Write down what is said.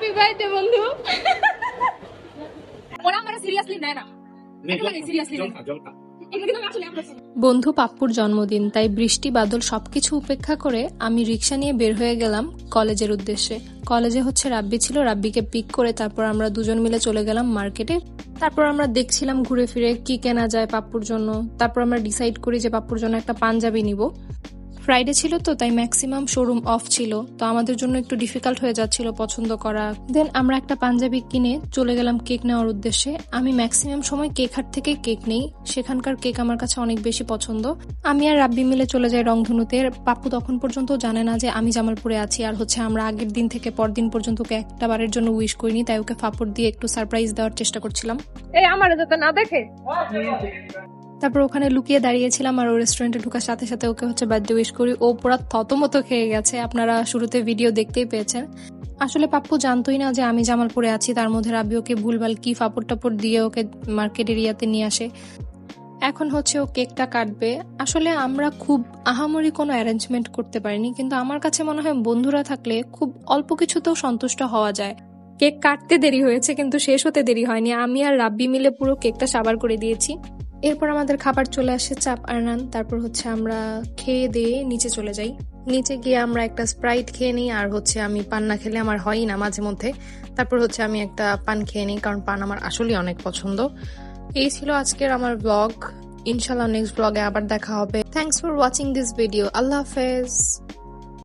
Happy birthday বন্ধু। ওরা আমার সিরিয়াসলি নেয় না, সিরিয়াসলি বন্ধু পাপ্পুর জন্মদিন, তাই বৃষ্টি বাদল সবকিছু উপেক্ষা করে আমি রিক্সা নিয়ে বের হয়ে গেলাম কলেজের উদ্দেশ্যে। কলেজে হচ্ছে রাব্বি ছিল, রাব্বিকে পিক করে তারপর আমরা দুজন মিলে চলে গেলাম মার্কেটে। তারপর আমরা দেখছিলাম ঘুরে ফিরে কি কেনা যায় পাপ্পুর জন্য। তারপর আমরা ডিসাইড করি যে পাপ্পুর জন্য একটা পাঞ্জাবি নিব। ফ্রাইডে ছিল তো, তাই ম্যাক্সিমাম শোরুম অফ ছিল, তো আমাদের জন্য একটু ডিফিকাল্ট হয়ে যাচ্ছিল পছন্দ করা। দেন আমরা একটা পাঞ্জাবি কিনে চলে গেলাম কেক নেওয়ার উদ্দেশ্যে। আমি ম্যাক্সিমাম সময় কেক হাট থেকে কেক নেই, সেখানকার কেক আমার কাছে অনেক বেশি পছন্দ। আমি আর রাব্বি মিলে চলে যাই রংধনুতে। পাপ্পু তখন পর্যন্ত জানে না যে আমি জামালপুরে আছি, আর হচ্ছে আমরা আগের দিন থেকে পরদিন পর্যন্ত ওকে একটা বারের জন্য উইশ করিনি, তাই ওকে ফাপড় দিয়ে একটু সারপ্রাইজ দেওয়ার চেষ্টা করছিলাম। এই আমার যাতে না দেখে। তারপর ওখানে লুকিয়ে দাঁড়িয়েছিলাম আর ও রেস্টুরেন্টে ঢোকার সাথে সাথে ওকে হচ্ছে বার্থডে উইশ করি। ও পুরো থতমত খেয়ে গেছে, আপনারা শুরুতে ভিডিও দেখতেই পেয়েছেন। আসলে পাপ্পু জানতোই না যে আমি জামালপুরে আছি, তার মধ্যে রাব্বি ওকে ভুলভাল কি ফাপড় টাপড় দিয়ে ওকে মার্কেট এরিয়াতে নিয়ে আসে। এখন হচ্ছে ও কেকটা কাটবে। আসলে আমরা খুব আহামরি কোনো অ্যারেঞ্জমেন্ট করতে পারিনি, কিন্তু আমার কাছে মনে হয় বন্ধুরা থাকলে খুব অল্প কিছুতেও সন্তুষ্ট হওয়া যায়। কেক কাটতে দেরি হয়েছে কিন্তু শেষ হতে দেরি হয়নি, আমি আর রাব্বি মিলে পুরো কেকটা সাবার করে দিয়েছি। এরপর আমাদের খাবার চলে আসে, চাপ আর নান। তারপর হচ্ছে আমরা খেয়ে দিয়ে নিচে চলে যাই। নিচে গিয়ে আমরা একটা স্প্রাইট খেয়ে নিই, আর হচ্ছে আমি পান না খেলে আমার হয়ই না মাঝে মধ্যে। তারপর হচ্ছে আমি একটা পান খেয়ে নিই, কারণ পান আমার আসলেই অনেক পছন্দ। এই ছিল আজকের আমার ব্লগ। ইনশাল্লাহ নেক্সট ব্লগে আবার দেখা হবে। Thanks for watching this video. আল্লাহ হাফেজ।